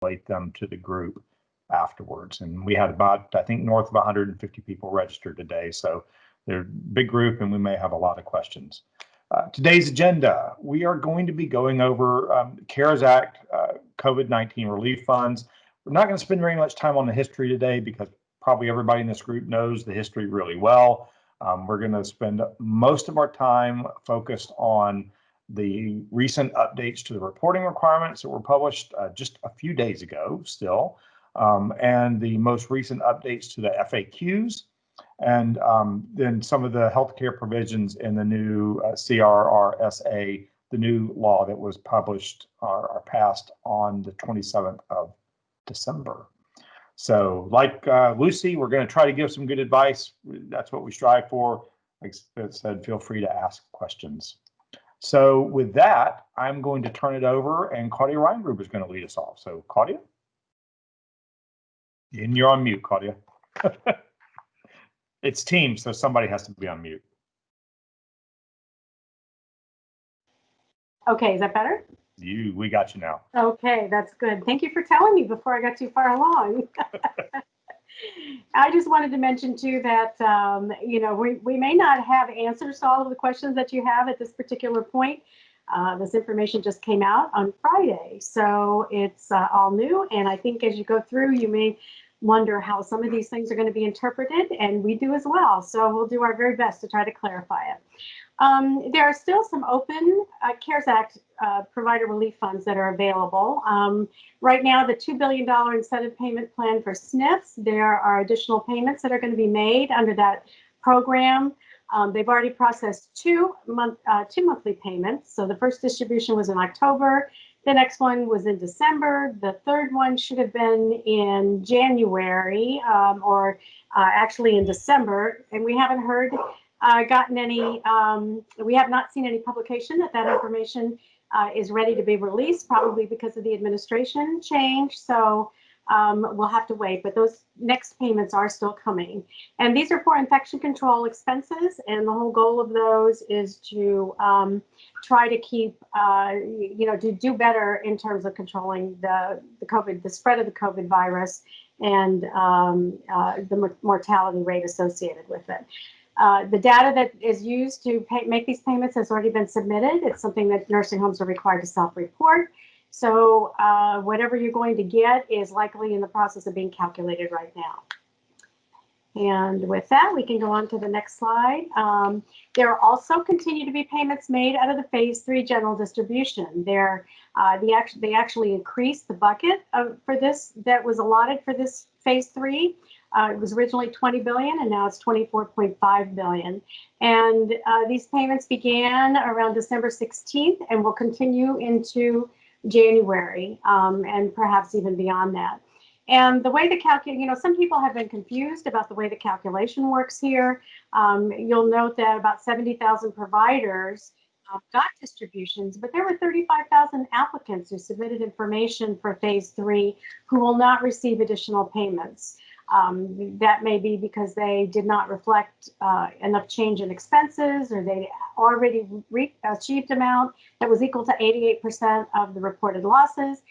them to the group afterwards. And we had about, I think, north of 150 people registered today. So they're a big group and we may have a lot of questions. Today's agenda, we are going to be going over CARES Act, COVID-19 relief funds. We're not going to spend very much time on the history today because probably everybody in this group knows the history really well. We're going to spend most of our time focused on the recent updates to the reporting requirements that were published just a few days ago still, and the most recent updates to the FAQs, and then some of the healthcare provisions in the new HRSA, the new law that was published or passed on the 27th of December. So like Lucy, we're going to try to give some good advice. That's what we strive for. Like I said, feel free to ask questions. So with that, I'm going to turn it over and Claudia Reingruber is going to lead us off. So Claudia? And you're on mute, Claudia. It's Teams, so somebody has to be on mute. Okay, is that better? We got you now. Okay, that's good. Thank you for telling me before I got too far along. I just wanted to mention too that we may not have answers to all of the questions that you have at this particular point. This information just came out on Friday, so it's all new. And I think as you go through, you may wonder how some of these things are going to be interpreted, and we do as well. So we'll do our very best to try to clarify it. There are still some open CARES Act provider relief funds that are available. Right now, the $2 billion incentive payment plan for SNFs, there are additional payments that are going to be made under that program. They've already processed two monthly payments. So the first distribution was in October. The next one was in December. The third one should have been in January or actually in December. And we haven't heard gotten any, we have not seen any publication that information is ready to be released, probably because of the administration change. So we'll have to wait, but those next payments are still coming. And these are for infection control expenses. And the whole goal of those is to try to keep, to do better in terms of controlling the spread of the COVID virus and the mortality rate associated with it. The data that is used to make these payments has already been submitted. It's something that nursing homes are required to self-report. So whatever you're going to get is likely in the process of being calculated right now. And with that, we can go on to the next slide. There also continue to be payments made out of the phase 3 general distribution. They actually increased the bucket for this that was allotted for this phase 3. It was originally $20 billion, and now it's $24.5 billion. And these payments began around December 16th and will continue into January and perhaps even beyond that. And the way the some people have been confused about the way the calculation works here. You'll note that about 70,000 providers got distributions, but there were 35,000 applicants who submitted information for phase 3 who will not receive additional payments. That may be because they did not reflect enough change in expenses, or they already achieved amount that was equal to 88% of the reported losses.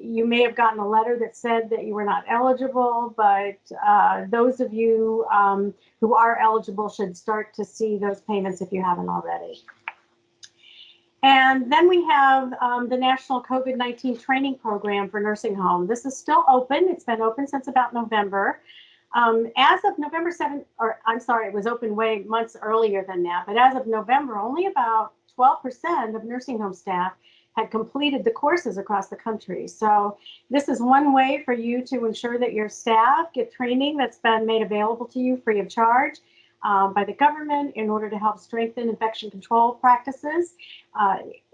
You may have gotten a letter that said that you were not eligible, but those of you who are eligible should start to see those payments if you haven't already. And then we have the National COVID-19 Training Program for Nursing Home. This is still open. It's been open since about November. As of November 7th, or I'm sorry, it was open way months earlier than that, but as of November, only about 12% of nursing home staff had completed the courses across the country. So this is one way for you to ensure that your staff get training that's been made available to you free of charge by the government in order to help strengthen infection control practices.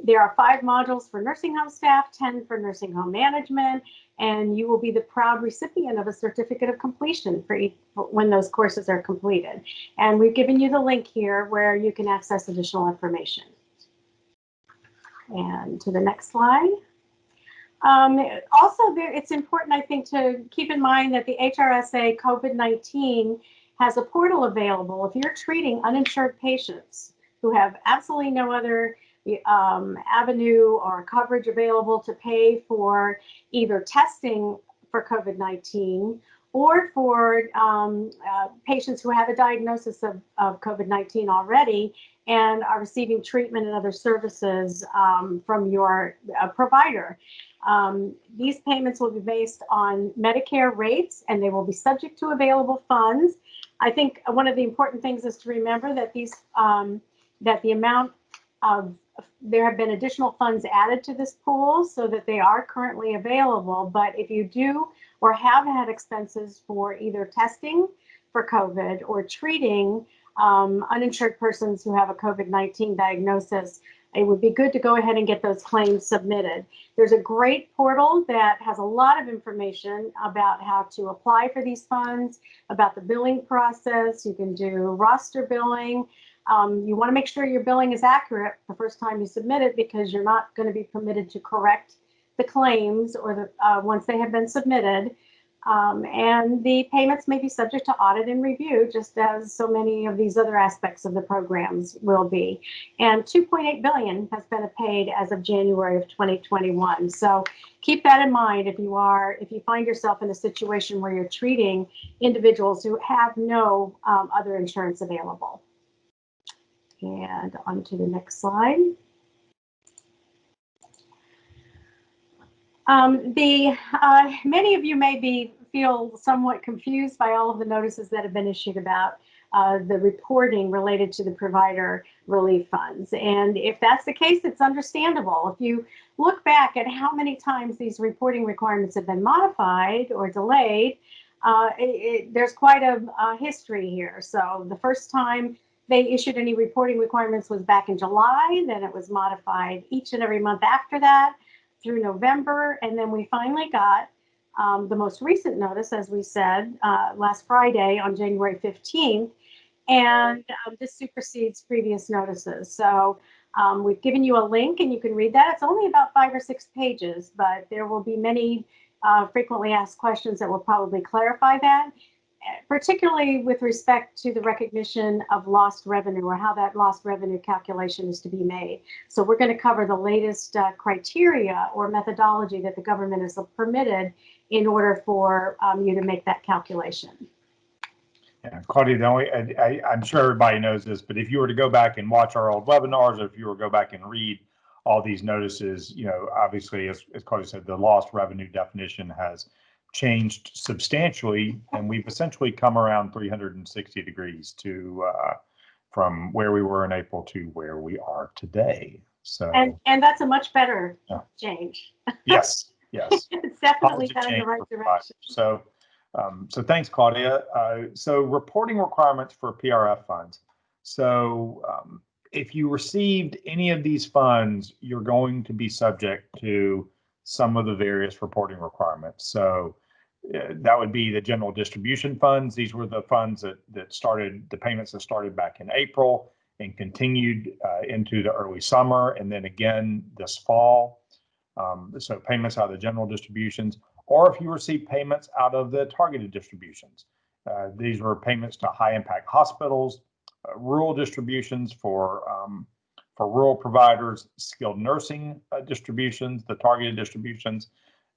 There are 5 modules for nursing home staff, 10 for nursing home management, and you will be the proud recipient of a certificate of completion for when those courses are completed. And we've given you the link here where you can access additional information. And to the next slide. Also, it's important, I think, to keep in mind that the HRSA COVID-19 has a portal available if you're treating uninsured patients who have absolutely no other avenue or coverage available to pay for either testing for COVID-19 or for patients who have a diagnosis of COVID-19 already and are receiving treatment and other services from your provider. These payments will be based on Medicare rates, and they will be subject to available funds. I think one of the important things is to remember that these that the amount of there have been additional funds added to this pool so that they are currently available. But if you do or have had expenses for either testing for COVID or treating uninsured persons who have a COVID-19 diagnosis, it would be good to go ahead and get those claims submitted. There's a great portal that has a lot of information about how to apply for these funds, about the billing process. You can do roster billing. You want to make sure your billing is accurate the first time you submit it, because you're not going to be permitted to correct the claims or the once they have been submitted. And the payments may be subject to audit and review, just as so many of these other aspects of the programs will be. And $2.8 billion has been paid as of January of 2021. So keep that in mind if you find yourself in a situation where you're treating individuals who have no other insurance available. And on to the next slide. Many of you may feel somewhat confused by all of the notices that have been issued about the reporting related to the provider relief funds. And if that's the case, it's understandable. If you look back at how many times these reporting requirements have been modified or delayed, there's quite a history here. So the first time they issued any reporting requirements was back in July, then it was modified each and every month after that through November, and then we finally got the most recent notice, as we said, last Friday on January 15th, and this supersedes previous notices. So we've given you a link and you can read that. It's only about 5 or 6 pages, but there will be many frequently asked questions that will probably clarify that, particularly with respect to the recognition of lost revenue or how that lost revenue calculation is to be made. So we're going to cover the latest criteria or methodology that the government has permitted in order for you to make that calculation. Yeah, Claudia, I'm sure everybody knows this, but if you were to go back and watch our old webinars, or if you were to go back and read all these notices, obviously, as Claudia said, the lost revenue definition has changed substantially, and we've essentially come around 360 degrees to from where we were in April to where we are today. So and that's a much better change. Yes. It's definitely heading in the right direction. So thanks, Claudia. So reporting requirements for PRF funds. So if you received any of these funds, you're going to be subject to some of the various reporting requirements. So that would be the general distribution funds. These were the funds that started, the payments that started back in April and continued into the early summer, and then again this fall. So payments out of the general distributions, or if you receive payments out of the targeted distributions. These were payments to high impact hospitals, rural distributions for rural providers, skilled nursing distributions, the targeted distributions,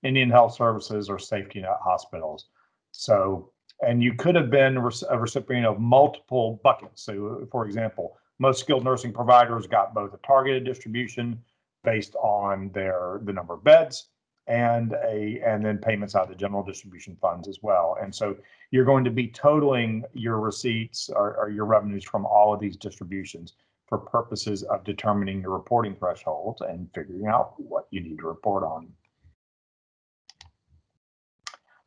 Indian Health Services, or safety net hospitals. So, and you could have been a recipient of multiple buckets. So, for example, most skilled nursing providers got both a targeted distribution based on the number of beds and then payments out of the general distribution funds as well. And so you're going to be totaling your receipts or your revenues from all of these distributions for purposes of determining your reporting thresholds and figuring out what you need to report on.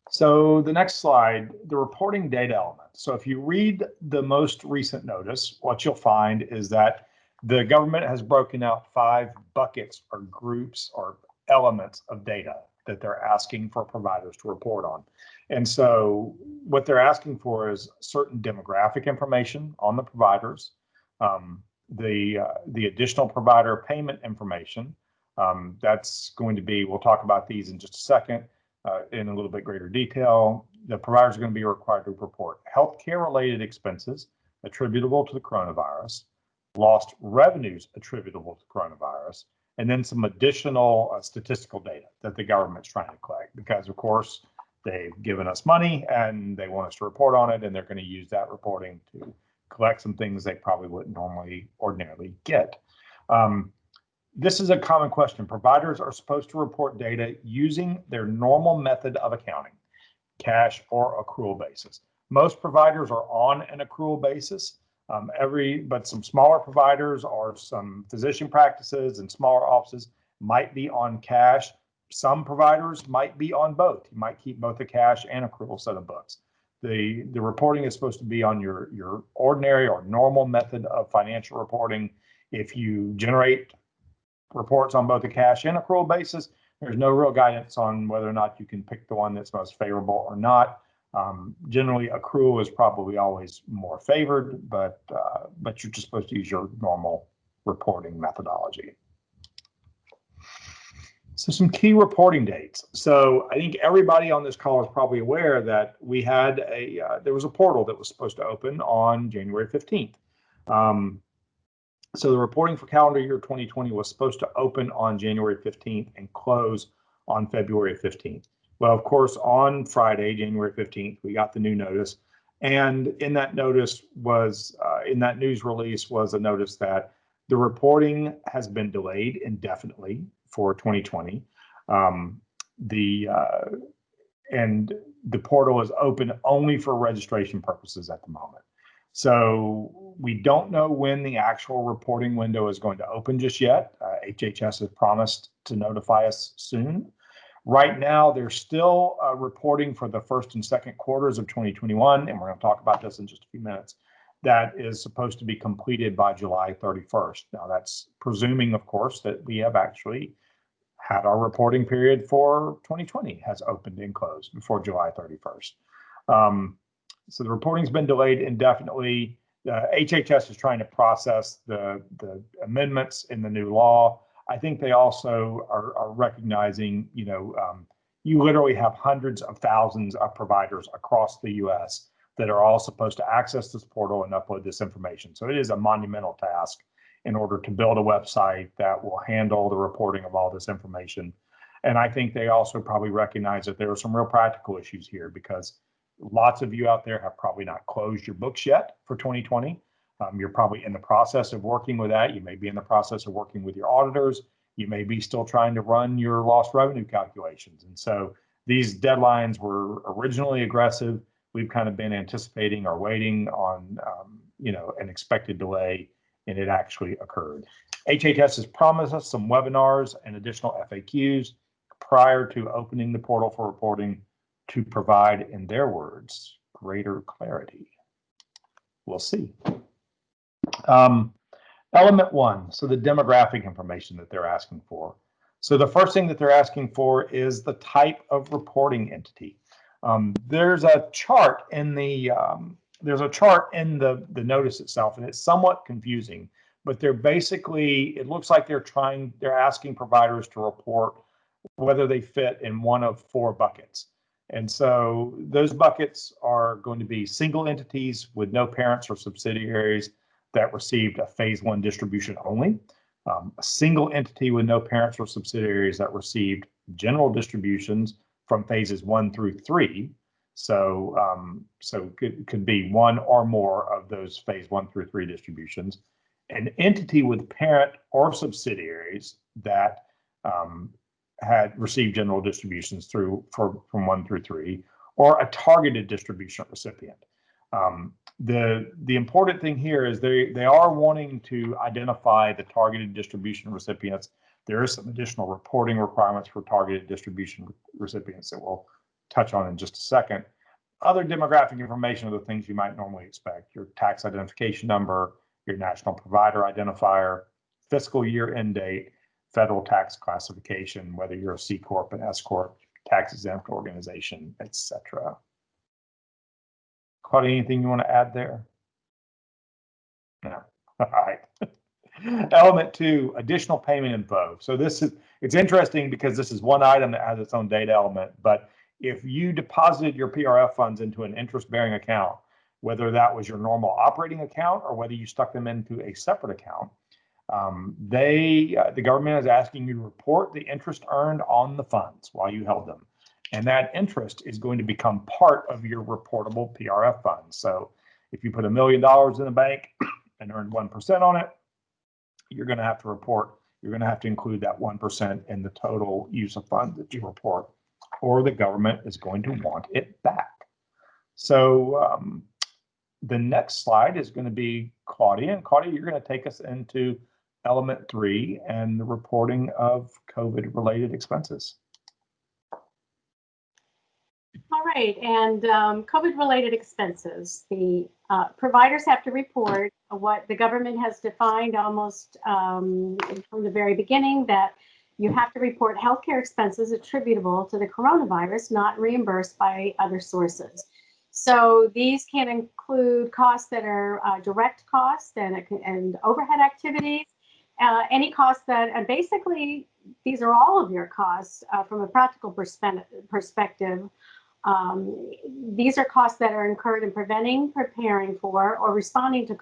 So the next slide, the reporting data element. So if you read the most recent notice, what you'll find is that the government has broken out 5 buckets or groups or elements of data that they're asking for providers to report on. And so what they're asking for is certain demographic information on the providers, the additional provider payment information. That's going to be, we'll talk about these in just a second in a little bit greater detail. The providers are going to be required to report healthcare related expenses attributable to the coronavirus, lost revenues attributable to coronavirus, and then some additional statistical data that the government's trying to collect, because of course they've given us money and they want us to report on it, and they're going to use that reporting to collect some things they probably wouldn't ordinarily get. This is a common question. Providers are supposed to report data using their normal method of accounting, cash or accrual basis. Most providers are on an accrual basis. But some smaller providers or some physician practices and smaller offices might be on cash. Some providers might be on both. You might keep both a cash and accrual set of books. The reporting is supposed to be on your ordinary or normal method of financial reporting. If you generate reports on both a cash and accrual basis, there's no real guidance on whether or not you can pick the one that's most favorable or not. Generally, accrual is probably always more favored, but you're just supposed to use your normal reporting methodology. So some key reporting dates. So I think everybody on this call is probably aware that we had there was a portal that was supposed to open on January 15th. So the reporting for calendar year 2020 was supposed to open on January 15th and close on February 15th. Well, of course, on Friday, January 15th, we got the new notice. And in that notice in that news release was a notice that the reporting has been delayed indefinitely for 2020. And the portal is open only for registration purposes at the moment. So we don't know when the actual reporting window is going to open just yet. HHS has promised to notify us soon. Right now, they're still reporting for the first and second quarters of 2021, and we're going to talk about this in just a few minutes. That is supposed to be completed by July 31st. Now, that's presuming, of course, that we have actually had our reporting period for 2020 has opened and closed before July 31st. So the reporting's been delayed indefinitely. HHS is trying to process the amendments in the new law. I think they also are recognizing, you literally have hundreds of thousands of providers across the U.S. that are all supposed to access this portal and upload this information. So it is a monumental task in order to build a website that will handle the reporting of all this information. And I think they also probably recognize that there are some real practical issues here, because lots of you out there have probably not closed your books yet for 2020. You're probably in the process of working with that. You may be in the process of working with your auditors. You may be still trying to run your lost revenue calculations. And so these deadlines were originally aggressive. We've kind of been anticipating or waiting on, an expected delay, and it actually occurred. HHS has promised us some webinars and additional FAQs prior to opening the portal for reporting to provide, in their words, greater clarity. We'll see. Element one, so the demographic information that they're asking for. So the first thing that they're asking for is the type of reporting entity. There's a chart in the notice itself, and it's somewhat confusing, but they're basically, it looks like they're asking providers to report whether they fit in one of four buckets. And so those buckets are going to be single entities with no parents or subsidiaries that received a phase one distribution only, a single entity with no parents or subsidiaries that received general distributions from phases 1 through 3. So could be one or more of those phase 1 through 3 distributions, an entity with parent or subsidiaries that had received general distributions from 1 through 3, or a targeted distribution recipient. The important thing here is they are wanting to identify the targeted distribution recipients. There is some additional reporting requirements for targeted distribution recipients that we'll touch on in just a second. Other demographic information are the things you might normally expect: your tax identification number, your national provider identifier, fiscal year end date, federal tax classification, whether you're a C Corp, an S Corp, tax exempt organization, etc. Claudia, anything you want to add there? No. All right. Element 2, additional payment info. So it's interesting because this is one item that has its own data element, but if you deposited your PRF funds into an interest-bearing account whether that was your normal operating account or whether you stuck them into a separate account. The government is asking you to report the interest earned on the funds while you held them. And that interest is going to become part of your reportable PRF funds. So if you put $1 million in the bank and earned 1% on it, you're going to have to report, you're going to have to include that 1% in the total use of funds that you report, or the government is going to want it back. So the next slide is going to be Claudia. And Claudia, you're going to take us into element 3 and the reporting of COVID-related expenses. All right, and COVID-related expenses. The providers have to report what the government has defined almost from the very beginning, that you have to report healthcare expenses attributable to the coronavirus, not reimbursed by other sources. So these can include costs that are direct costs and overhead activities, any costs that, and basically these are all of your costs from a practical perspective. These are costs that are incurred in preventing, preparing for, or responding to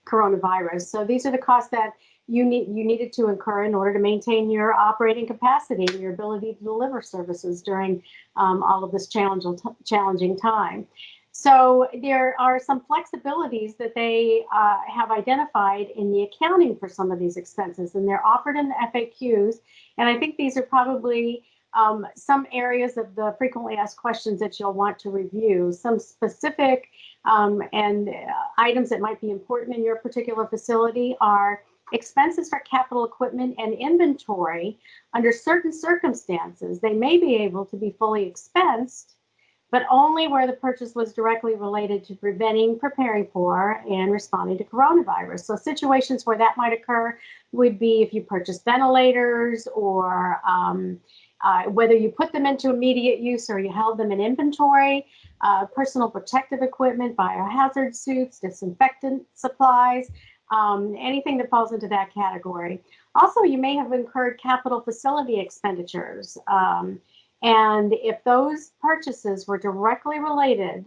coronavirus. So these are the costs that you needed to incur in order to maintain your operating capacity and your ability to deliver services during all of this challenging time. So there are some flexibilities that they have identified in the accounting for some of these expenses, and they're offered in the FAQs. And I think these are probably some areas of the frequently asked questions that you'll want to review. Some specific items that might be important in your particular facility are expenses for capital equipment and inventory. Under certain circumstances, they may be able to be fully expensed, but only where the purchase was directly related to preventing, preparing for, and responding to coronavirus. So situations where that might occur would be if you purchased ventilators, or whether you put them into immediate use or you held them in inventory, personal protective equipment, biohazard suits, disinfectant supplies, anything that falls into that category. Also, you may have incurred capital facility expenditures. And if those purchases were directly related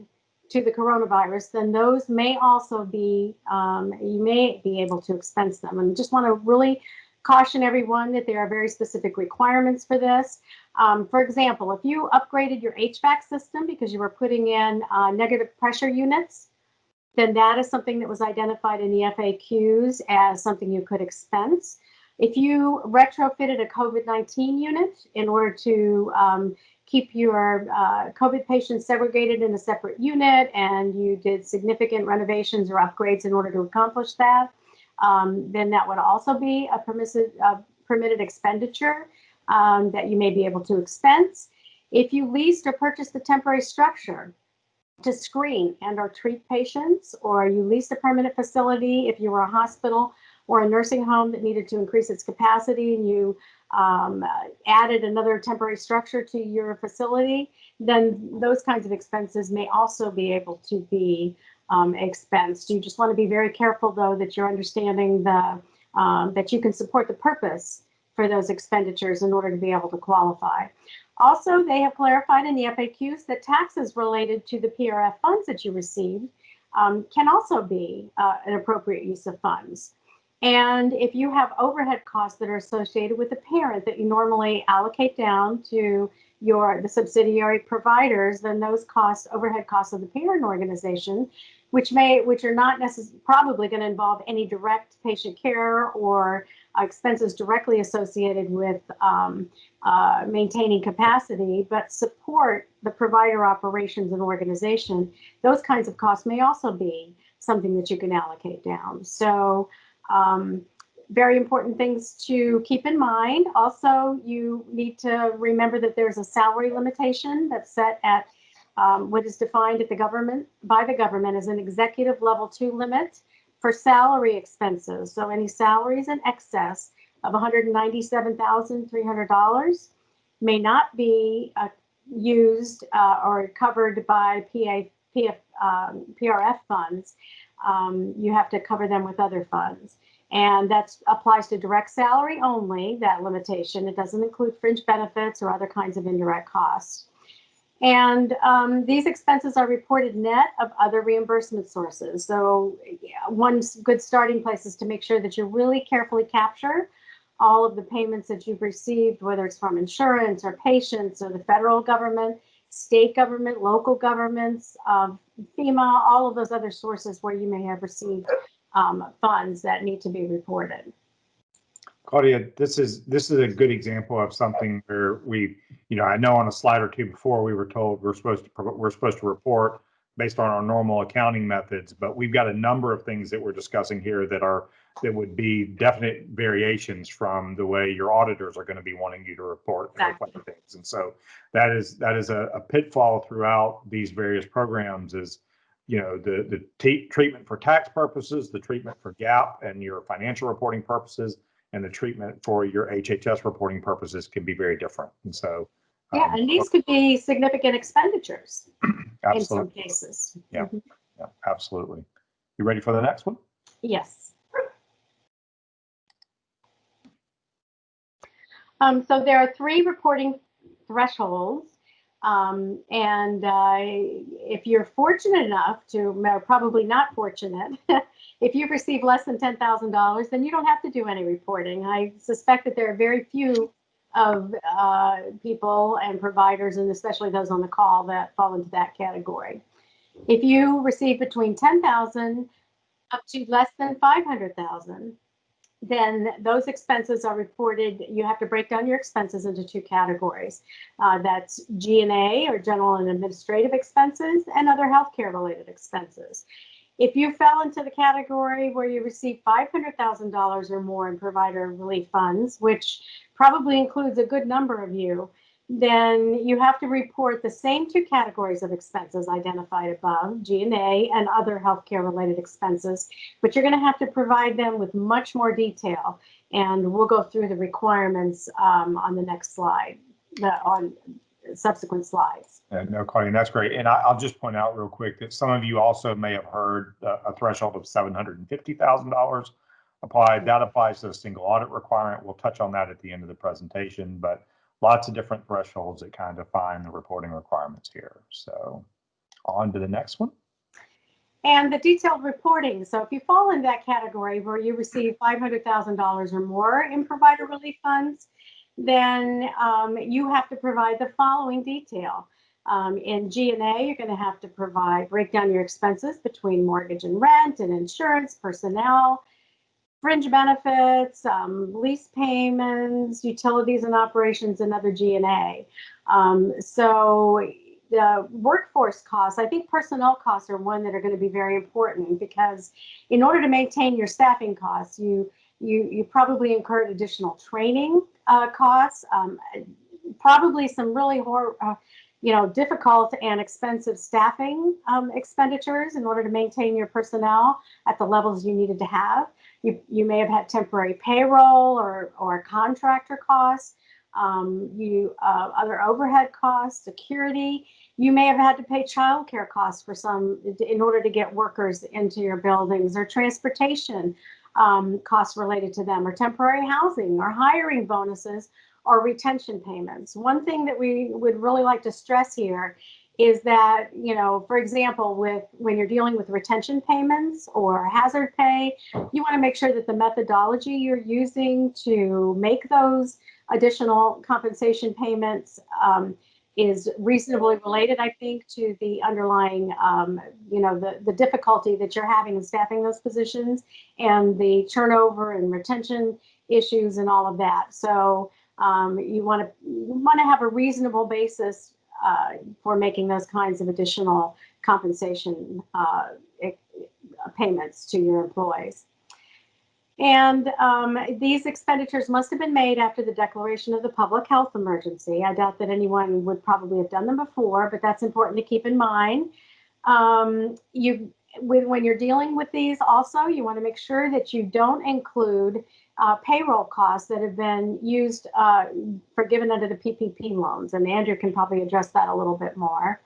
to the coronavirus, then those may also be, you may be able to expense them. And just want to really caution everyone that there are very specific requirements for this. For example, if you upgraded your HVAC system because you were putting in negative pressure units, then that is something that was identified in the FAQs as something you could expense. If you retrofitted a COVID-19 unit in order to keep your COVID patients segregated in a separate unit, and you did significant renovations or upgrades in order to accomplish that, then that would also be a permitted expenditure that you may be able to expense. If you leased or purchased a temporary structure to screen and or treat patients, or you leased a permanent facility if you were a hospital or a nursing home that needed to increase its capacity, and you added another temporary structure to your facility, then those kinds of expenses may also be able to be expensed. You just want to be very careful, though, that you're understanding that you can support the purpose for those expenditures in order to be able to qualify. Also, they have clarified in the FAQs that taxes related to the PRF funds that you received can also be an appropriate use of funds. And if you have overhead costs that are associated with the parent that you normally allocate down to the subsidiary providers, then those costs, overhead costs of the parent organization, which are not necessarily probably going to involve any direct patient care or expenses directly associated with maintaining capacity, but support the provider operations and organization, those kinds of costs may also be something that you can allocate down. So very important things to keep in mind. Also, you need to remember that there's a salary limitation that's set at what is defined at by the government as an executive level 2 limit for salary expenses. So any salaries in excess of $197,300 may not be used or covered by PRF funds. You have to cover them with other funds. And that applies to direct salary only, that limitation. It doesn't include fringe benefits or other kinds of indirect costs. And these expenses are reported net of other reimbursement sources. So yeah, one good starting place is to make sure that you really carefully capture all of the payments that you've received, whether it's from insurance or patients or the federal government, state government, local governments, FEMA, all of those other sources where you may have received funds that need to be reported. Claudia, this is a good example of something where we, I know on a slide or two before we were told we're supposed to report based on our normal accounting methods, but we've got a number of things that we're discussing here that would be definite variations from the way your auditors are going to be wanting you to report and reflect things. And so that is a pitfall throughout these various programs is, the treatment for tax purposes, the treatment for GAAP and your financial reporting purposes, and the treatment for your HHS reporting purposes can be very different. And so, yeah, and these could be significant expenditures in some cases. Yeah, yeah, absolutely. You ready for the next one? Yes. So there are 3 reporting thresholds. If you're fortunate enough to, probably not fortunate, if you've received less than $10,000, then you don't have to do any reporting. I suspect that there are very few of people and providers, and especially those on the call, that fall into that category. If you receive between $10,000 up to less than $500,000, then those expenses are reported. You have to break down your expenses into 2 categories. That's G&A, or general and administrative expenses, and other healthcare related expenses. If you fell into the category where you receive $500,000 or more in provider relief funds, which probably includes a good number of you, then you have to report the same 2 categories of expenses identified above, G&A and other healthcare related expenses, but you're going to have to provide them with much more detail. And we'll go through the requirements on the next slide, on subsequent slides. No, Claudia, that's great. And I'll just point out real quick that some of you also may have heard a threshold of $750,000 applied. That applies to a single audit requirement. We'll touch on that at the end of the presentation, but lots of different thresholds that kind of define the reporting requirements here. So on to the next one. And the detailed reporting. So if you fall in that category where you receive $500,000 or more in provider relief funds, then you have to provide the following detail. In G&A, you're going to have to break down your expenses between mortgage and rent and insurance, personnel, fringe benefits, lease payments, utilities and operations, and other G&A. So the workforce costs, I think personnel costs are one that are going to be very important, because in order to maintain your staffing costs, you probably incurred additional training costs, probably some really difficult and expensive staffing expenditures in order to maintain your personnel at the levels you needed to have. You may have had temporary payroll or contractor costs, other overhead costs, security. You may have had to pay childcare costs for some in order to get workers into your buildings, or transportation costs related to them, or temporary housing, or hiring bonuses, or retention payments. One thing that we would really like to stress here is that, for example, when you're dealing with retention payments or hazard pay, you want to make sure that the methodology you're using to make those additional compensation payments is reasonably related, I think, to the underlying, the difficulty that you're having in staffing those positions, and the turnover and retention issues and all of that. So you want to have a reasonable basis for making those kinds of additional compensation payments to your employees. And these expenditures must have been made after the declaration of the public health emergency. I doubt that anyone would probably have done them before, but that's important to keep in mind. When you're dealing with these also, you want to make sure that you don't include payroll costs that have been used forgiven under the PPP loans. And Andrew can probably address that a little bit more.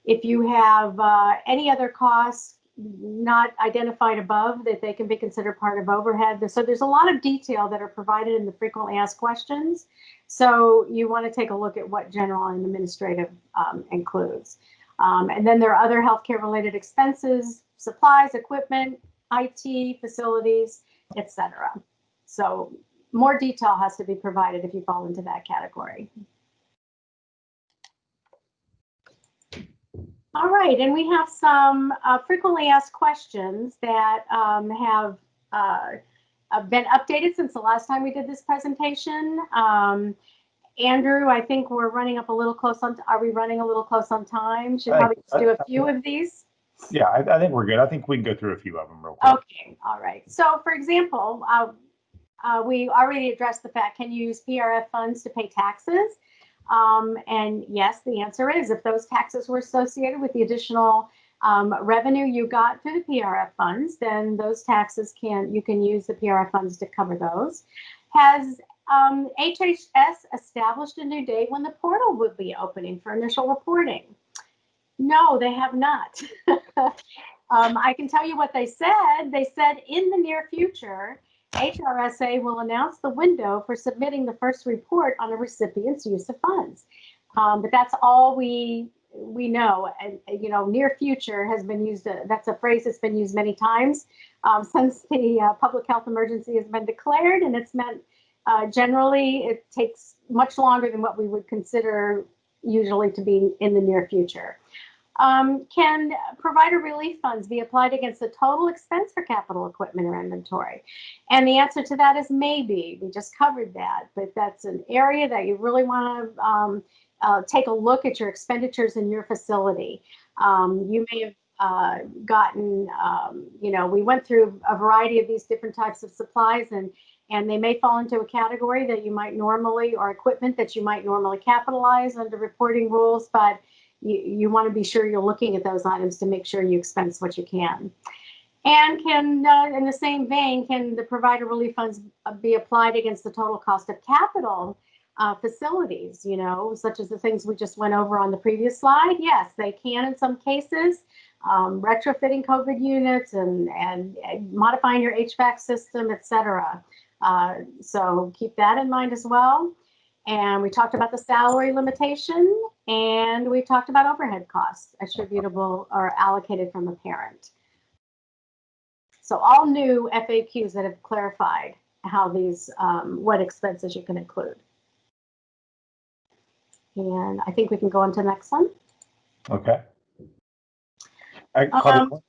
If you have any other costs not identified above that they can be considered part of overhead. So there's a lot of detail that are provided in the frequently asked questions. So you want to take a look at what general and administrative includes. And then there are other healthcare related expenses, supplies, equipment, IT, facilities, etc. So more detail has to be provided if you fall into that category. All right, and we have some frequently asked questions that have been updated since the last time we did this presentation. Andrew, I think we're running up a little close on. Are we running a little close on time? Should probably just do a few of these. Yeah, I think we're good. I think we can go through a few of them real quick. Okay, all right. So, for example, we already addressed the fact: can you use PRF funds to pay taxes? And yes, the answer is if those taxes were associated with the additional revenue you got through the PRF funds, then those taxes you can use the PRF funds to cover those. Has HHS established a new date when the portal would be opening for initial reporting? No, they have not. I can tell you what they said. They said in the near future, HRSA will announce the window for submitting the first report on a recipient's use of funds. But that's all we know. And near future has been used. That's a phrase that's been used many times since the public health emergency has been declared, and it's meant generally it takes much longer than what we would consider usually to be in the near future. Can provider relief funds be applied against the total expense for capital equipment or inventory? And the answer to that is maybe. We just covered that, but that's an area that you really want to take a look at your expenditures in your facility. You may have gotten, we went through a variety of these different types of supplies, and they may fall into a category that you might normally, or equipment that you might normally capitalize under reporting rules, but you want to be sure you're looking at those items to make sure you expense what you can. And can, in the same vein, can the provider relief funds be applied against the total cost of capital facilities, such as the things we just went over on the previous slide? Yes, they can in some cases. Retrofitting COVID units and modifying your HVAC system, etc. So keep that in mind as well. And we talked about the salary limitation, and we talked about overhead costs attributable or allocated from a parent. So all new FAQs that have clarified how these, what expenses you can include. And I think we can go on to the next one. Okay. I don't know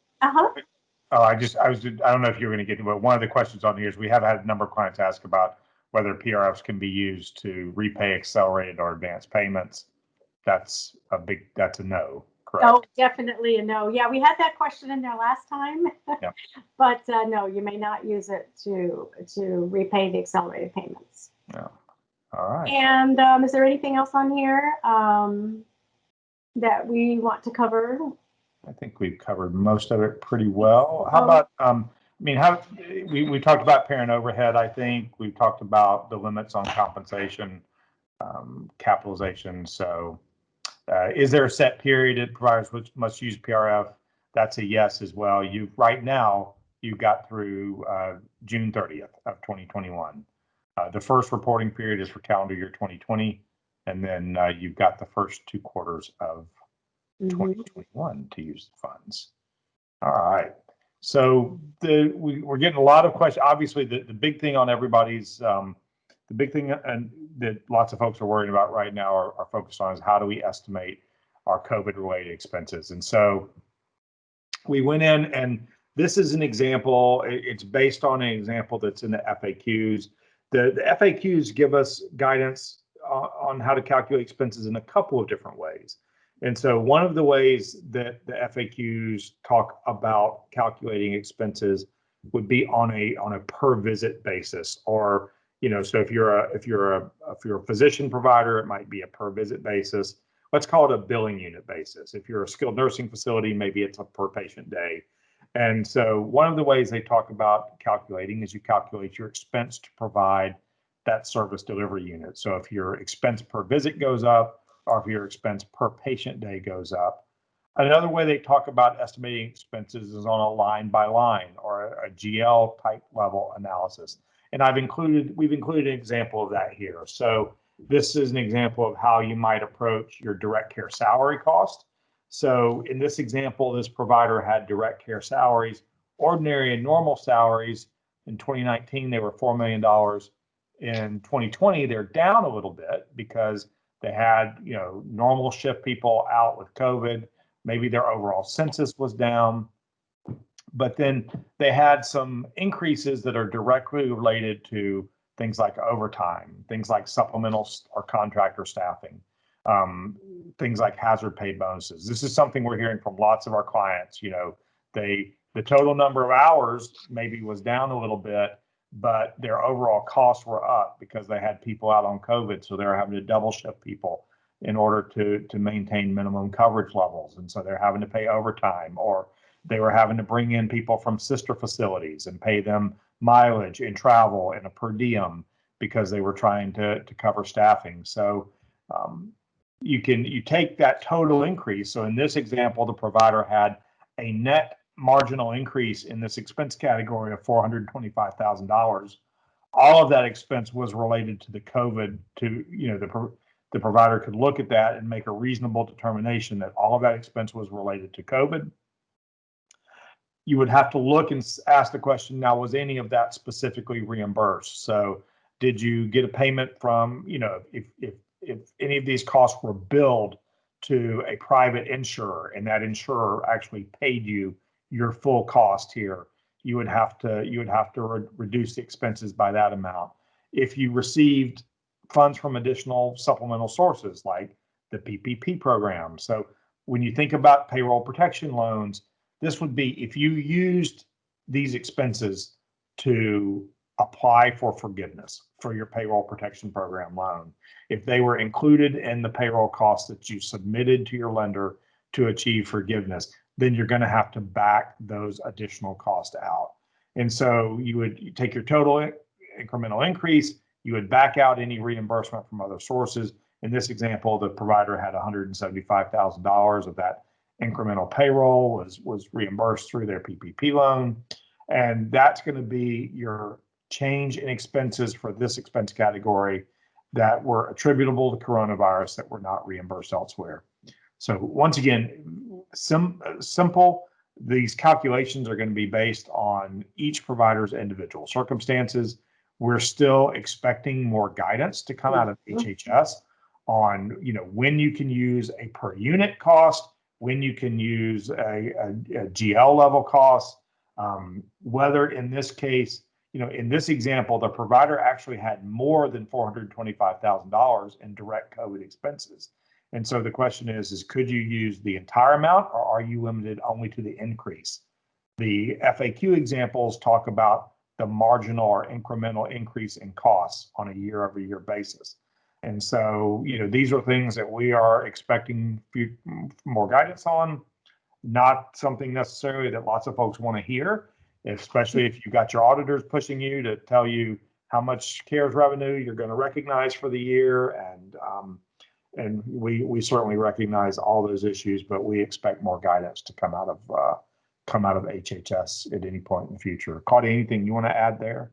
if you're going to get to, but one of the questions on here is we have had a number of clients ask about whether PRFs can be used to repay accelerated or advanced payments. That's a no, correct? Oh, definitely a no. Yeah, we had that question in there last time, yeah. But no, you may not use it to repay the accelerated payments. No. All right. And is there anything else on here that we want to cover? I think we've covered most of it pretty well. How about, we talked about parent overhead, I think. We've talked about the limits on compensation, capitalization. So is there a set period that providers must use PRF? That's a yes as well. Right now, you got through June 30th of 2021. The first reporting period is for calendar year 2020, and then you've got the first 2 quarters of 2021 to use the funds. All right. So we're getting a lot of questions. Obviously, the big thing on everybody's, the big thing and that lots of folks are worrying about right now are focused on is how do we estimate our COVID-related expenses? And so we went in, and this is an example. It's based on an example that's in the FAQs. The FAQs give us guidance on how to calculate expenses in a couple of different ways. And so one of the ways that the FAQs talk about calculating expenses would be on a per visit basis, or so if you're a physician provider, it might be a per visit basis. Let's call it a billing unit basis. If you're a skilled nursing facility, maybe it's a per patient day. And so one of the ways they talk about calculating is you calculate your expense to provide that service delivery unit. So if your expense per visit goes up, or if your expense per patient day goes up, Another way they talk about estimating expenses is on a line by line or a GL type level analysis. And we've included an example of that here. So this is an example of how you might approach your direct care salary cost. So in this example, this provider had direct care salaries, ordinary and normal salaries. In 2019, they were $4 million. In 2020, they're down a little bit because they had, normal shift people out with COVID. Maybe their overall census was down, but then they had some increases that are directly related to things like overtime, things like supplemental or contractor staffing, things like hazard pay bonuses. This is something we're hearing from lots of our clients. The total number of hours maybe was down a little bit, but their overall costs were up because they had people out on COVID, so they're having to double shift people in order to maintain minimum coverage levels. And so they're having to pay overtime, or they were having to bring in people from sister facilities and pay them mileage and travel and a per diem because they were trying to cover staffing. So you take that total increase. So in this example, the provider had a net marginal increase in this expense category of $425,000. All of that expense was related to the COVID. The provider could look at that and make a reasonable determination that all of that expense was related to COVID. You would have to look and ask the question, now, was any of that specifically reimbursed? So did you get a payment from, if any of these costs were billed to a private insurer and that insurer actually paid you your full cost here, you would have to reduce the expenses by that amount. If you received funds from additional supplemental sources like the PPP program. So when you think about payroll protection loans, this would be if you used these expenses to apply for forgiveness for your payroll protection program loan. If they were included in the payroll costs that you submitted to your lender to achieve forgiveness, then you're going to have to back those additional costs out. And so you take your total incremental increase, you would back out any reimbursement from other sources. In this example, the provider had $175,000 of that incremental payroll was reimbursed through their PPP loan. And that's going to be your change in expenses for this expense category that were attributable to coronavirus that were not reimbursed elsewhere. So once again, simple. These calculations are going to be based on each provider's individual circumstances. We're still expecting more guidance to come out of HHS on, when you can use a per unit cost, when you can use a GL level cost, whether in this case, in this example, the provider actually had more than $425,000 in direct COVID expenses. And so the question is could you use the entire amount, or are you limited only to the increase? The FAQ examples talk about the marginal or incremental increase in costs on a year-over-year basis. And so, these are things that we are expecting more guidance on, not something necessarily that lots of folks want to hear, especially if you've got your auditors pushing you to tell you how much CARES revenue you're going to recognize for the year. And we certainly recognize all those issues, but we expect more guidance to come out of HHS at any point in the future. Claudia, anything you want to add there?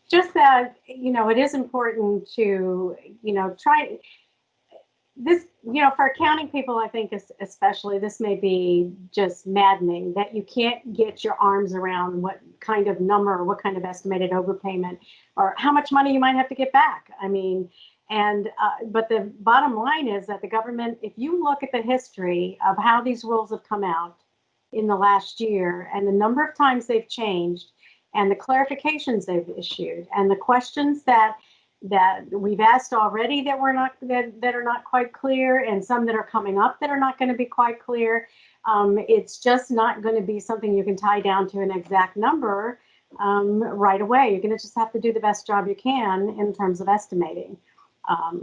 Just that, it is important to, try this, for accounting people, I think especially, this may be just maddening that you can't get your arms around what kind of number or what kind of estimated overpayment or how much money you might have to get back. I mean, but the bottom line is that the government, if you look at the history of how these rules have come out in the last year and the number of times they've changed and the clarifications they've issued and the questions that we've asked already that are not quite clear, and some that are coming up that are not going to be quite clear, it's just not going to be something you can tie down to an exact number right away. You're going to just have to do the best job you can in terms of estimating.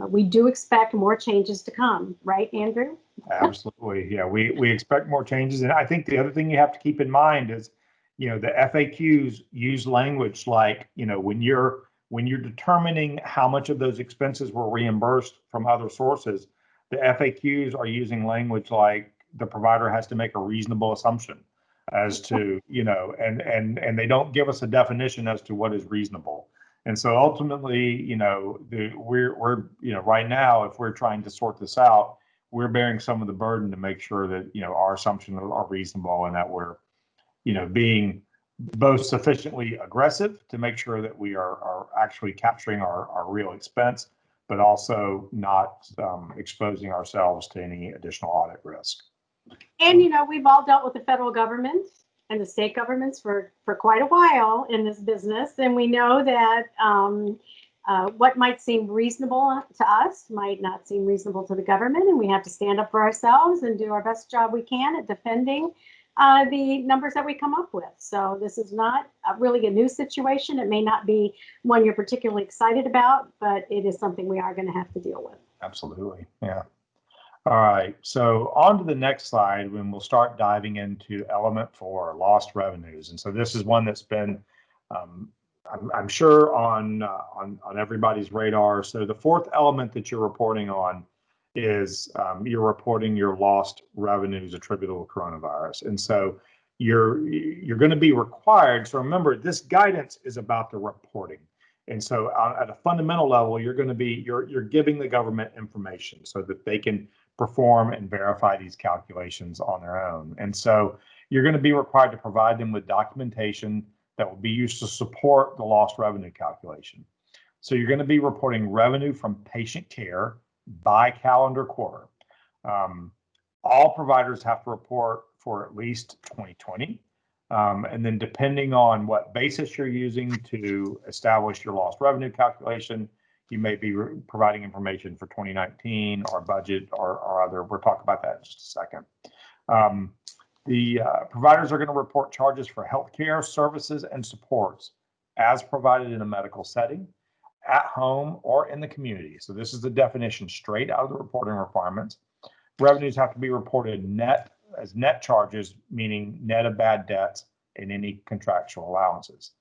We do expect more changes to come, right, Andrew? Absolutely. Yeah, we expect more changes. And I think the other thing you have to keep in mind is, the FAQs use language like, when you're determining how much of those expenses were reimbursed from other sources, the FAQs are using language like the provider has to make a reasonable assumption as to, and they don't give us a definition as to what is reasonable. And so ultimately, we're right now, if we're trying to sort this out, we're bearing some of the burden to make sure that, our assumptions are reasonable and that we're, being both sufficiently aggressive to make sure that we are actually capturing our real expense, but also not exposing ourselves to any additional audit risk. And, we've all dealt with the federal government and the state governments for quite a while in this business. And we know that what might seem reasonable to us might not seem reasonable to the government. And we have to stand up for ourselves and do our best job we can at defending the numbers that we come up with. So this is not really a new situation. It may not be one you're particularly excited about, but it is something we are going to have to deal with. Absolutely. Yeah. All right. So on to the next slide when we'll start diving into element 4, lost revenues. And so this is one that's been, I'm sure on everybody's radar. So the fourth element that you're reporting on is you're reporting your lost revenues attributable to coronavirus. And so you're going to be required. So remember, this guidance is about the reporting. And so at a fundamental level, you're giving the government information so that they can perform and verify these calculations on their own. And so you're going to be required to provide them with documentation that will be used to support the lost revenue calculation. So you're going to be reporting revenue from patient care by calendar quarter. All providers have to report for at least 2020. And then depending on what basis you're using to establish your lost revenue calculation, you may be providing information for 2019 or budget or other. We'll talk about that in just a second. The providers are going to report charges for healthcare services and supports as provided in a medical setting, at home, or in the community. So this is the definition straight out of the reporting requirements. Revenues have to be reported net as net charges, meaning net of bad debts and any contractual allowances.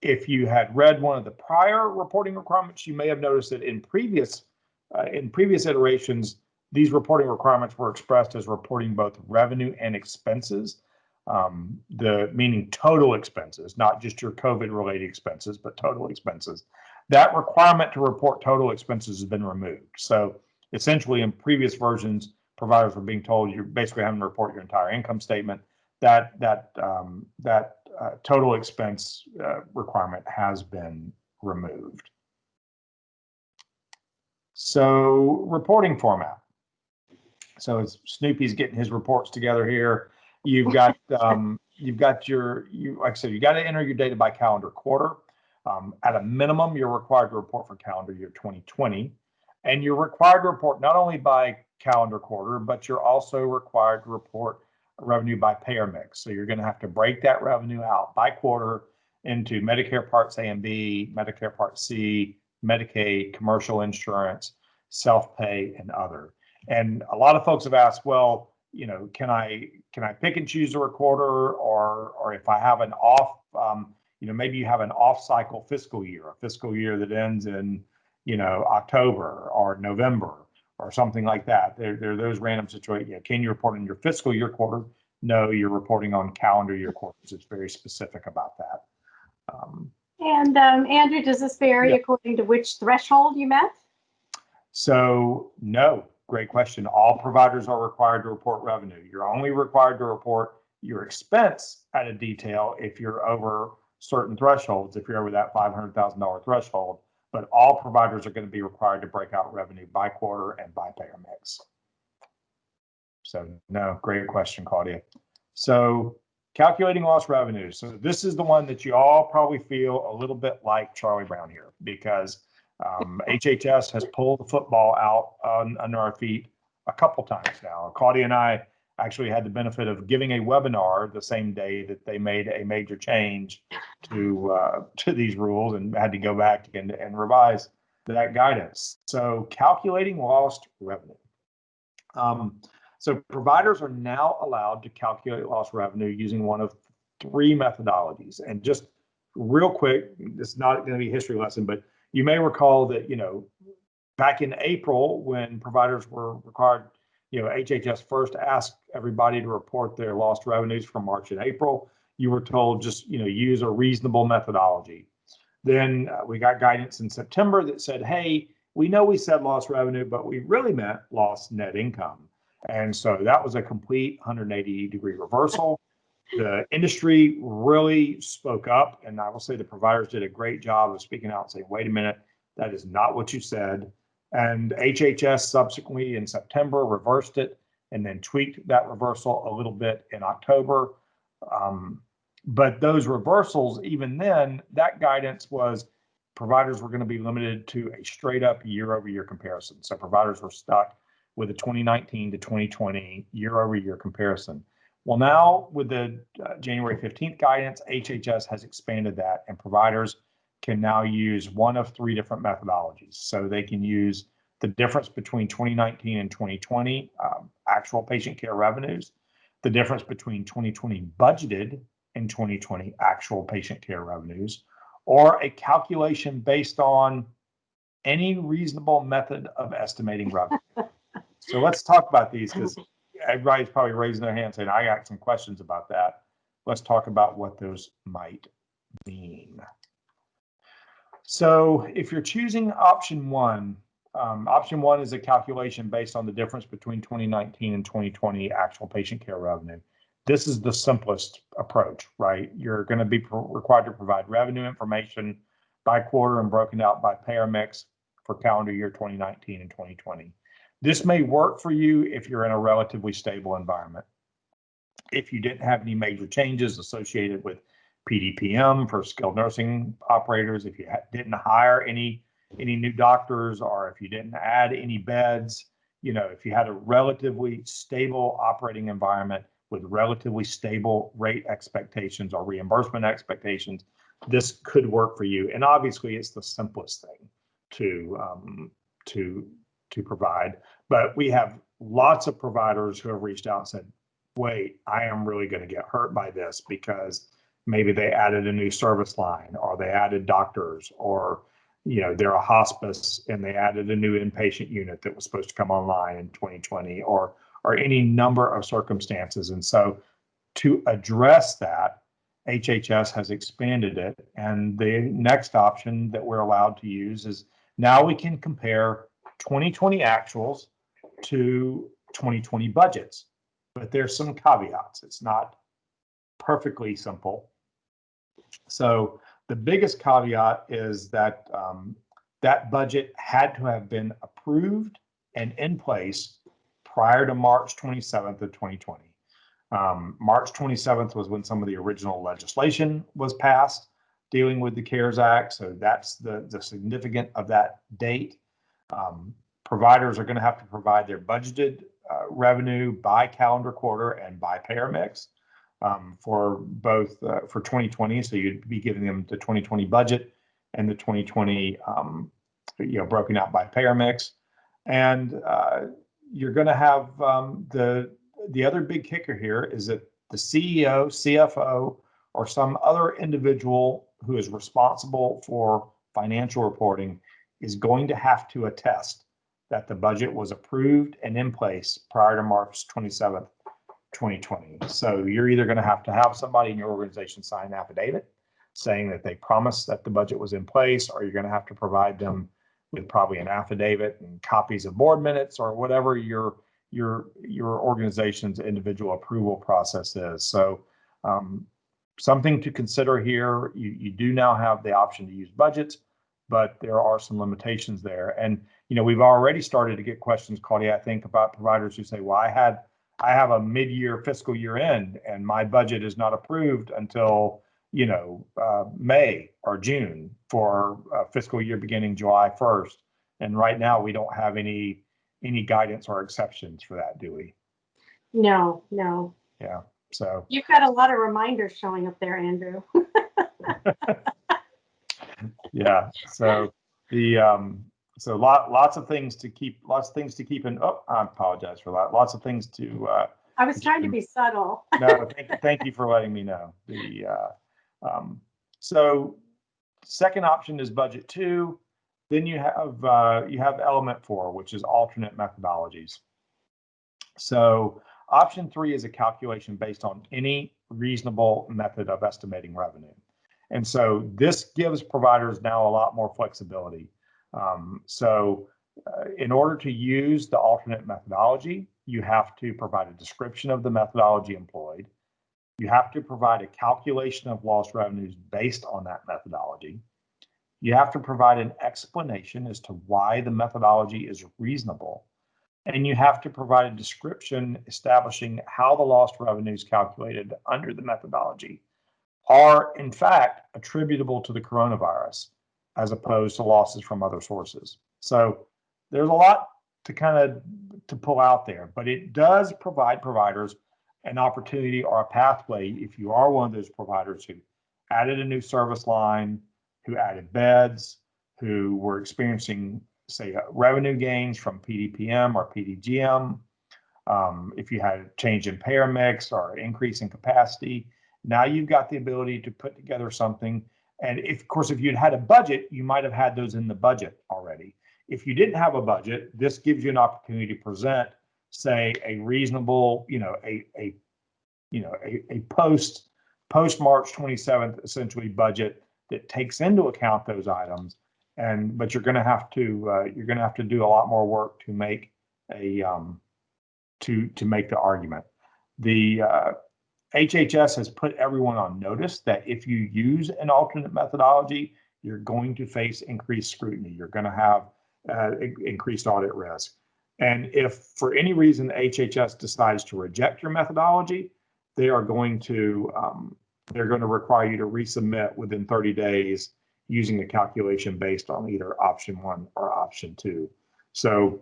If you had read one of the prior reporting requirements, you may have noticed that in previous iterations, these reporting requirements were expressed as reporting both revenue and expenses, meaning total expenses, not just your COVID-related expenses, but total expenses. That requirement to report total expenses has been removed. So essentially, in previous versions, providers were being told you're basically having to report your entire income statement. That total expense requirement has been removed. So reporting format. So as Snoopy's getting his reports together here, you've got like I said, you got to enter your data by calendar quarter. At a minimum, you're required to report for calendar year 2020, and you're required to report not only by calendar quarter, but you're also required to report revenue by payer mix. So you're going to have to break that revenue out by quarter into Medicare Parts A and B, Medicare Part C, Medicaid, commercial insurance, self-pay, and other. And a lot of folks have asked, well, can I pick and choose a recorder, or if I have an off, maybe you have an off-cycle fiscal year, a fiscal year that ends in, October or November or something like that. There are those random situations. Can you report in your fiscal year quarter? No, you're reporting on calendar year quarters. It's very specific about that. Andrew, does this vary according to which threshold you met? So no, great question. All providers are required to report revenue. You're only required to report your expense at a detail if you're over certain thresholds, if you're over that $500,000 threshold. But all providers are going to be required to break out revenue by quarter and by payer mix. So no, great question, Claudia. So calculating lost revenues. So this is the one that you all probably feel a little bit like Charlie Brown here, because HHS has pulled the football out under our feet a couple times now. Claudia and I actually had the benefit of giving a webinar the same day that they made a major change to these rules, and had to go back and revise that guidance. So calculating lost revenue. So providers are now allowed to calculate lost revenue using one of three methodologies. And just real quick, it's not going to be a history lesson, but you may recall that, back in April, when providers were required HHS first asked everybody to report their lost revenues from March and April. You were told just, use a reasonable methodology. Then we got guidance in September that said, hey, we know we said lost revenue, but we really meant lost net income. And so that was a complete 180-degree reversal. The industry really spoke up, and I will say the providers did a great job of speaking out and saying, wait a minute, that is not what you said. And HHS subsequently in September reversed it and then tweaked that reversal a little bit in October. But those reversals, even then, that guidance was providers were going to be limited to a straight up year-over-year comparison. So providers were stuck with a 2019 to 2020 year-over-year comparison. Well, now with the January 15th guidance, HHS has expanded that, and providers can now use one of three different methodologies. So they can use the difference between 2019 and 2020 actual patient care revenues, the difference between 2020 budgeted and 2020 actual patient care revenues, or a calculation based on any reasonable method of estimating revenue. So let's talk about these, because everybody's probably raising their hand saying, I got some questions about that. Let's talk about what those might mean. So if you're choosing option one is a calculation based on the difference between 2019 and 2020 actual patient care revenue. This is the simplest approach, right? You're going to be required to provide revenue information by quarter and broken out by payer mix for calendar year 2019 and 2020. This may work for you if you're in a relatively stable environment. If you didn't have any major changes associated with PDPM for skilled nursing operators, if you didn't hire any new doctors, or if you didn't add any beds, if you had a relatively stable operating environment with relatively stable rate expectations or reimbursement expectations, this could work for you. And obviously, it's the simplest thing to provide. But we have lots of providers who have reached out and said, wait, I am really going to get hurt by this because maybe they added a new service line, or they added doctors, or they're a hospice and they added a new inpatient unit that was supposed to come online in 2020, or any number of circumstances. And so to address that, HHS has expanded it. And the next option that we're allowed to use is now we can compare 2020 actuals to 2020 budgets. But there's some caveats. It's not perfectly simple. So the biggest caveat is that that budget had to have been approved and in place prior to March 27th of 2020. March 27th was when some of the original legislation was passed dealing with the CARES Act. So that's the significance of that date. Providers are going to have to provide their budgeted revenue by calendar quarter and by payer mix for both for 2020. So you'd be giving them the 2020 budget and the 2020 broken out by payer mix. And you're going to have the other big kicker here is that the CEO, CFO, or some other individual who is responsible for financial reporting is going to have to attest that the budget was approved and in place prior to March 27th, 2020. So you're either going to have somebody in your organization sign an affidavit saying that they promised that the budget was in place, or you're going to have to provide them with probably an affidavit and copies of board minutes or whatever your organization's individual approval process is. So something to consider here. You do now have the option to use budgets, but there are some limitations there. And we've already started to get questions, Claudia, I think, about providers who say, well, I have a mid-year fiscal year end and my budget is not approved until May or June for fiscal year beginning July 1st. And right now we don't have any guidance or exceptions for that, do we? No. Yeah. So you've got a lot of reminders showing up there, Andrew. Yeah. So lots of things to keep in. Oh, I apologize for that. Lots of things to. I was trying to be subtle. No, thank you for letting me know. So second option is budget 2. Then you have element 4, which is alternate methodologies. So option 3 is a calculation based on any reasonable method of estimating revenue. And so this gives providers now a lot more flexibility. In order to use the alternate methodology, you have to provide a description of the methodology employed. You have to provide a calculation of lost revenues based on that methodology. You have to provide an explanation as to why the methodology is reasonable. And you have to provide a description establishing how the lost revenues calculated under the methodology are in fact attributable to the coronavirus as opposed to losses from other sources. So there's a lot to pull out there, but it does provide providers an opportunity or a pathway if you are one of those providers who added a new service line, who added beds, who were experiencing, say, revenue gains from PDPM or PDGM. If you had a change in payer mix or increase in capacity, now you've got the ability to put together something. And of course, if you'd had a budget, you might have had those in the budget already. If you didn't have a budget, this gives you an opportunity to present, say, a reasonable, a post March 27th essentially budget that takes into account those items. But you're going to have to do a lot more work to make to make the argument. The HHS has put everyone on notice that if you use an alternate methodology, you're going to face increased scrutiny. You're going to have increased audit risk. And if for any reason the HHS decides to reject your methodology, they are going to require you to resubmit within 30 days using a calculation based on either option 1 or option 2. So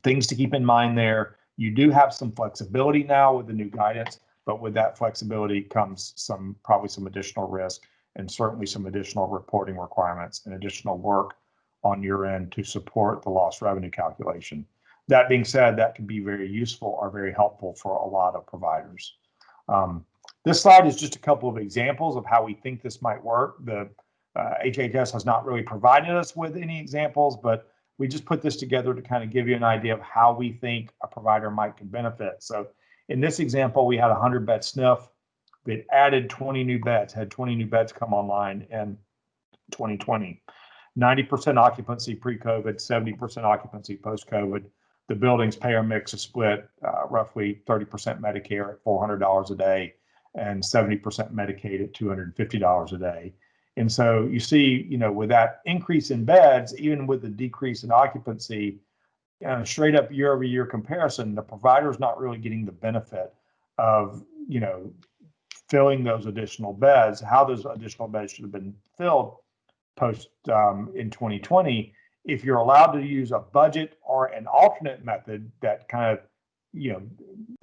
things to keep in mind there. You do have some flexibility now with the new guidance, but with that flexibility comes probably some additional risk and certainly some additional reporting requirements and additional work on your end to support the lost revenue calculation. That being said, that can be very useful or very helpful for a lot of providers. This slide is just a couple of examples of how we think this might work. The HHS has not really provided us with any examples, but we just put this together to kind of give you an idea of how we think a provider might benefit. So in this example, we had a 100-bed SNF that added 20 new beds, had 20 new beds come online in 2020. 90% occupancy pre-COVID, 70% occupancy post-COVID. The building's payer mix is split roughly 30% Medicare at $400 a day and 70% Medicaid at $250 a day. And so you see, with that increase in beds, even with the decrease in occupancy, straight up year-over-year comparison, the provider is not really getting the benefit of, filling those additional beds. How those additional beds should have been filled post in 2020. If you're allowed to use a budget or an alternate method that kind of,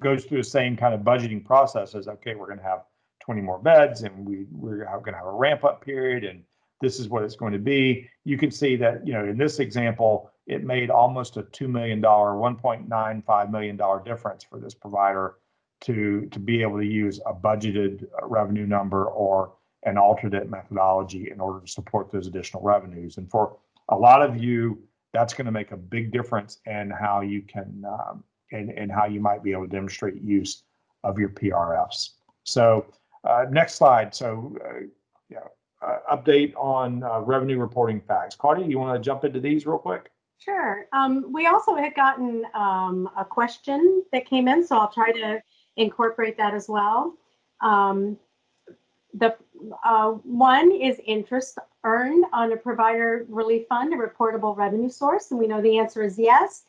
goes through the same kind of budgeting process as, okay, we're going to have 20 more beds and we're going to have a ramp up period and this is what it's going to be. You can see that, in this example, it made almost a $2 million, $1.95 million difference for this provider to be able to use a budgeted revenue number or an alternate methodology in order to support those additional revenues. And for a lot of you, that's going to make a big difference in how you can and how you might be able to demonstrate use of your PRFs. So next slide. So update on revenue reporting facts. Claudia, you want to jump into these real quick? Sure. We also had gotten a question that came in, so I'll try to incorporate that as well. The one is interest earned on a provider relief fund, a reportable revenue source, and we know the answer is yes.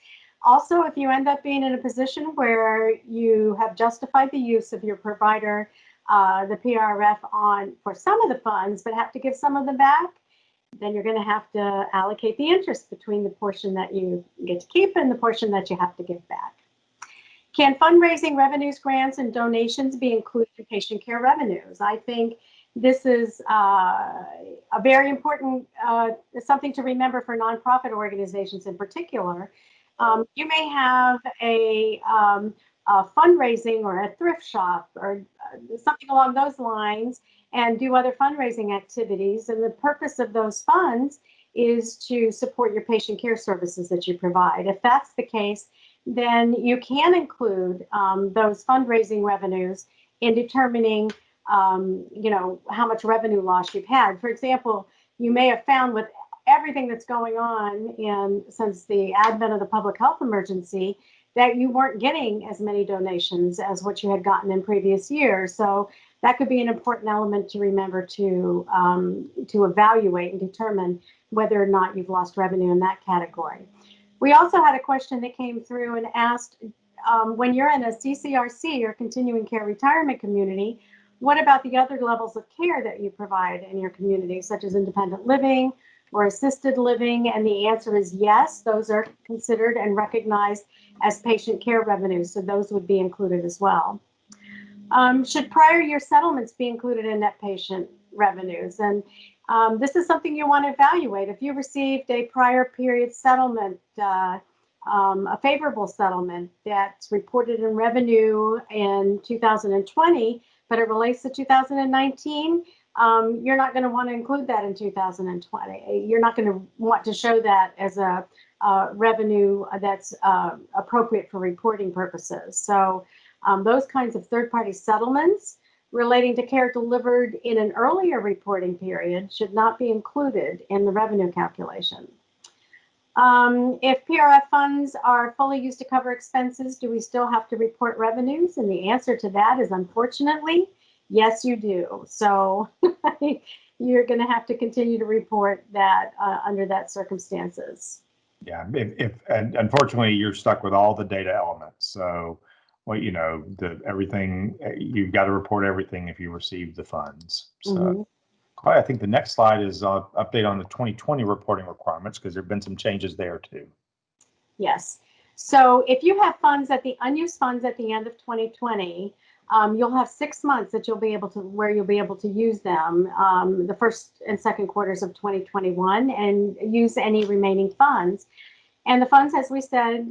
Also, if you end up being in a position where you have justified the use of your provider, the PRF for some of the funds, but have to give some of them back, then you're going to have to allocate the interest between the portion that you get to keep and the portion that you have to give back. Can fundraising revenues, grants, and donations be included in patient care revenues? I think this is a very important, something to remember for nonprofit organizations in particular. You may have a fundraising or a thrift shop or something along those lines and do other fundraising activities. And the purpose of those funds is to support your patient care services that you provide. If that's the case, then you can include those fundraising revenues in determining, how much revenue loss you've had. For example, you may have found with everything that's going on since the advent of the public health emergency that you weren't getting as many donations as what you had gotten in previous years. So that could be an important element to remember to evaluate and determine whether or not you've lost revenue in that category. We also had a question that came through and asked, when you're in a CCRC or continuing care retirement community, what about the other levels of care that you provide in your community, such as independent living or assisted living? And the answer is yes, those are considered and recognized as patient care revenues, so those would be included as well. Should prior year settlements be included in net patient revenues? And this is something you want to evaluate. If you received a prior period settlement, a favorable settlement that's reported in revenue in 2020, but it relates to 2019, you're not going to want to include that in 2020. You're not going to want to show that as a revenue that's appropriate for reporting purposes. So those kinds of third-party settlements relating to care delivered in an earlier reporting period should not be included in the revenue calculation. If PRF funds are fully used to cover expenses, do we still have to report revenues? And the answer to that is, unfortunately, yes, you do. So you're going to have to continue to report that under that circumstances. Yeah, and unfortunately, you're stuck with all the data elements. So, well, everything, you've got to report everything if you receive the funds. So, I think the next slide is update on the 2020 reporting requirements, because there have been some changes there too. Yes. So if you have unused funds at the end of 2020, you'll have 6 months that you'll be able to use them, the first and second quarters of 2021, and use any remaining funds. And the funds, as we said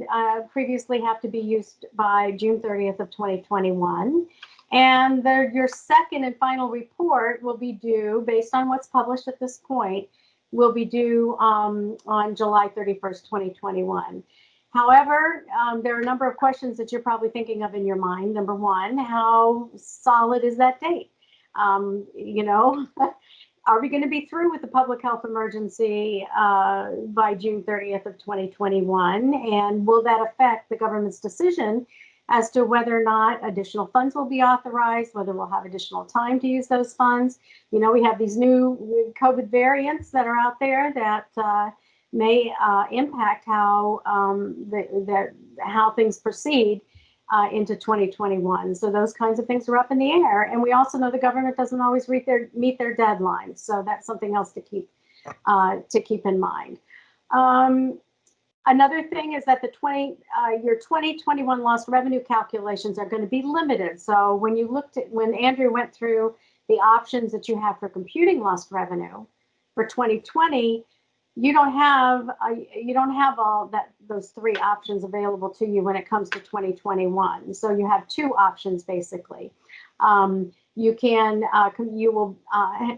previously, have to be used by June 30th of 2021. And your second and final report will be due, based on what's published at this point, will be due on July 31st, 2021. However, there are a number of questions that you're probably thinking of in your mind. Number one, how solid is that date? Are we going to be through with the public health emergency by June 30th of 2021? And will that affect the government's decision as to whether or not additional funds will be authorized, whether we'll have additional time to use those funds? We have these new COVID variants that are out there that may impact how things proceed into 2021. So those kinds of things are up in the air. And we also know the government doesn't always meet their deadlines. So that's something else to keep in mind. Another thing is that your 2021 lost revenue calculations are going to be limited. So when Andrew went through the options that you have for computing lost revenue for 2020, you don't have all those 3 options available to you when it comes to 2021. So you have 2 options basically. You will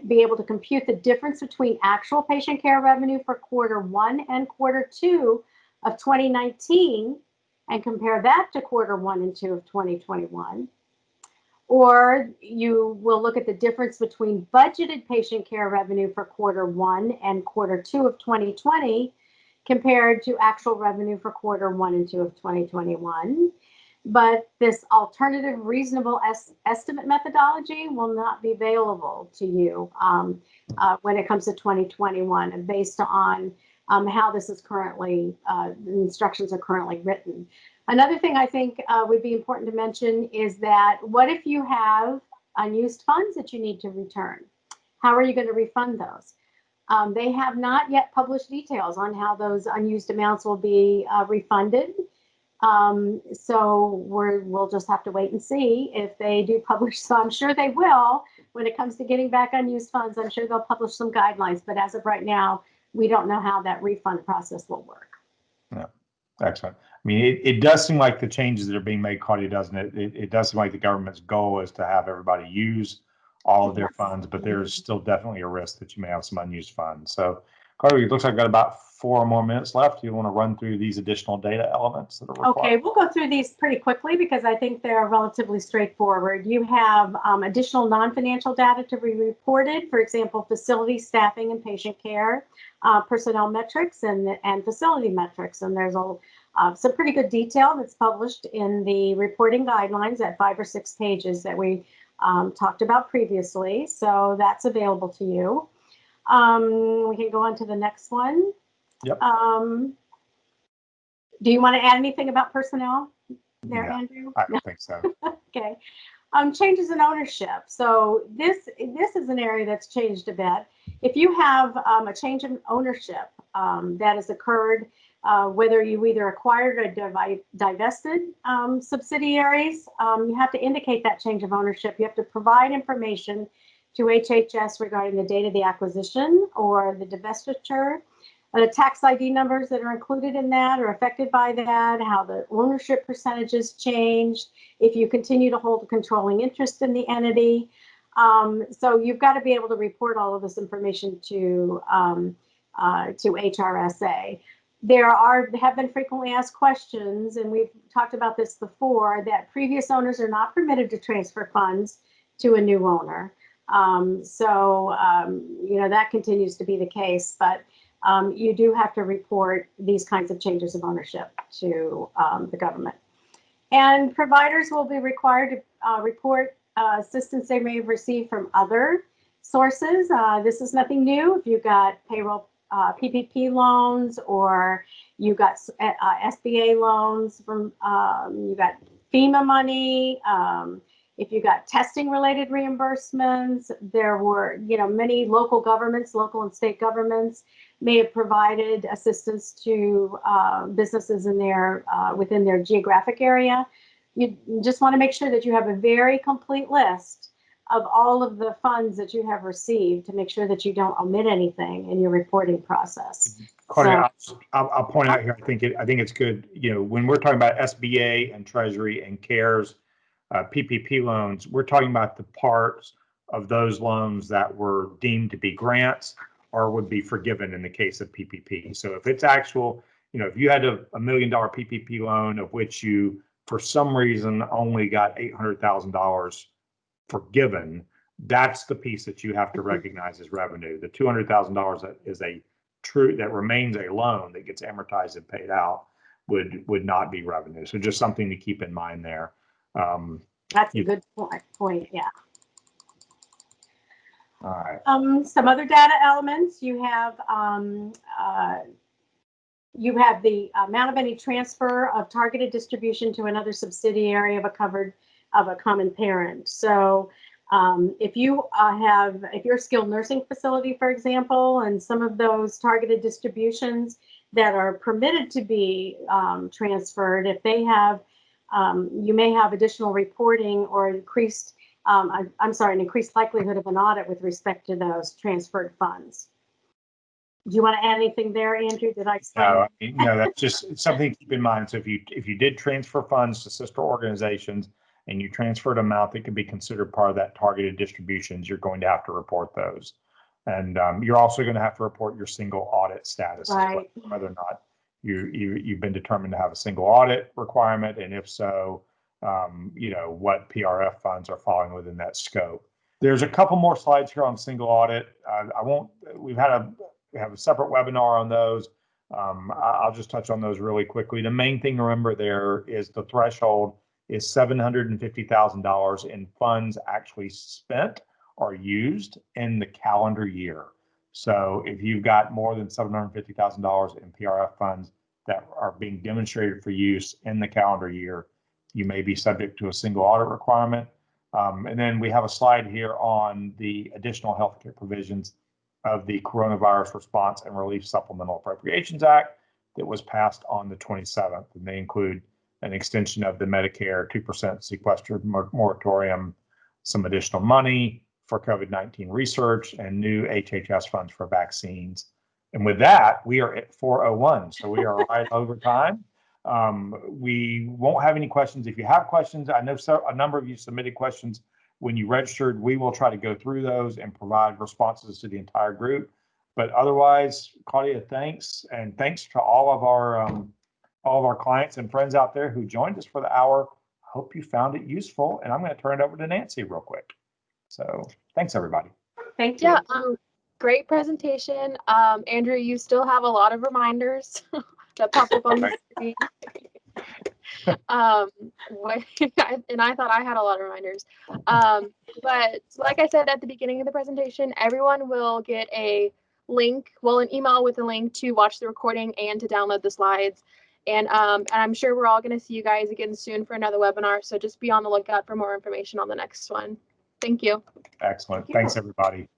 be able to compute the difference between actual patient care revenue for quarter 1 and quarter 2 of 2019 and compare that to quarter 1 and 2 of 2021. Or you will look at the difference between budgeted patient care revenue for quarter 1 and quarter 2 of 2020 compared to actual revenue for quarter 1 and 2 of 2021. But this alternative reasonable estimate methodology will not be available to you when it comes to 2021, and based on how this is currently, the instructions are currently written. Another thing I think would be important to mention is that what if you have unused funds that you need to return? How are you going to refund those? They have not yet published details on how those unused amounts will be refunded. So we'll just have to wait and see if they do publish. So I'm sure they will. When it comes to getting back unused funds, I'm sure they'll publish some guidelines. But as of right now, we don't know how that refund process will work. Yeah, excellent. I mean, it does seem like the changes that are being made, Claudia, doesn't it? It does seem like the government's goal is to have everybody use all of their funds, but there's still definitely a risk that you may have some unused funds. So, Claudia, it looks like I've got about 4 more minutes left. You want to run through these additional data elements that are required? Okay, we'll go through these pretty quickly because I think they're relatively straightforward. You have additional non-financial data to be reported, for example, facility staffing and patient care, personnel metrics, and facility metrics. And there's some pretty good detail that's published in the reporting guidelines at 5 or 6 pages that we talked about previously. So that's available to you. We can go on to the next one. Yep. Do you want to add anything about personnel there, No, Andrew? I don't think so. Okay. Changes in ownership. So this is an area that's changed a bit. If you have a change in ownership that has occurred, whether you either acquired or divested subsidiaries, you have to indicate that change of ownership. You have to provide information to HHS regarding the date of the acquisition or the divestiture, the tax ID numbers that are included in that or affected by that, how the ownership percentages changed, if you continue to hold a controlling interest in the entity. So you've got to be able to report all of this information to HRSA. There have been frequently asked questions, and we've talked about this before, that previous owners are not permitted to transfer funds to a new owner. That continues to be the case, but you do have to report these kinds of changes of ownership to the government. And providers will be required to report assistance they may have received from other sources. This is nothing new. If you've got payroll PPP loans, or you got SBA loans from, you got FEMA money, if you got testing related reimbursements, there were, many local governments, local and state governments may have provided assistance to businesses in within their geographic area. You just want to make sure that you have a very complete list of all of the funds that you have received to make sure that you don't omit anything in your reporting process. Claudia, I'll point out here, I think it's good, when we're talking about SBA and Treasury and CARES, PPP loans, we're talking about the parts of those loans that were deemed to be grants or would be forgiven in the case of PPP. So if it's actual, if you had a $1 million PPP loan of which you, for some reason, only got $800,000 forgiven, that's the piece that you have to recognize as revenue. The $200,000 that remains a loan that gets amortized and paid out would not be revenue. So just something to keep in mind there. That's a good point. Yeah. All right. Some other data elements you have. You have the amount of any transfer of targeted distribution to another subsidiary of a common parent. So if you're a skilled nursing facility, for example, and some of those targeted distributions that are permitted to be transferred, if they have, you may have additional reporting or an increased likelihood of an audit with respect to those transferred funds. Do you want to add anything there, Andrew? Did I explain? No, that's just something to keep in mind. So if you did transfer funds to sister organizations and you transferred an amount that could be considered part of that targeted distributions, you're going to have to report those. And you're also going to have to report your single audit status, right, whether or not you've been determined to have a single audit requirement, and if so, what PRF funds are falling within that scope. There's a couple more slides here on single audit. We have a separate webinar on those. I'll just touch on those really quickly. The main thing to remember there is the threshold is $750,000 in funds actually spent or used in the calendar year. So if you've got more than $750,000 in PRF funds that are being demonstrated for use in the calendar year, you may be subject to a single audit requirement. And then we have a slide here on the additional healthcare provisions of the Coronavirus Response and Relief Supplemental Appropriations Act that was passed on the 27th. And they include an extension of the Medicare 2% sequestered moratorium, some additional money for COVID-19 research, and new HHS funds for vaccines. And with that, we are at 4:01, so we are right over time. We won't have any questions. If you have questions, I know a number of you submitted questions when you registered. We will try to go through those and provide responses to the entire group. But otherwise, Claudia, thanks. And thanks to all of our clients and friends out there who joined us for the hour. Hope you found it useful. And I'm going to turn it over to Nancy real quick. So thanks, everybody. Thank you. Yeah, great presentation. Andrew, you still have a lot of reminders that pop up on the screen. And I thought I had a lot of reminders. But like I said at the beginning of the presentation, everyone will get a link, well, an email with a link to watch the recording and to download the slides. And I'm sure we're all going to see you guys again soon for another webinar. So just be on the lookout for more information on the next one. Thank you. Excellent. Thanks, everybody.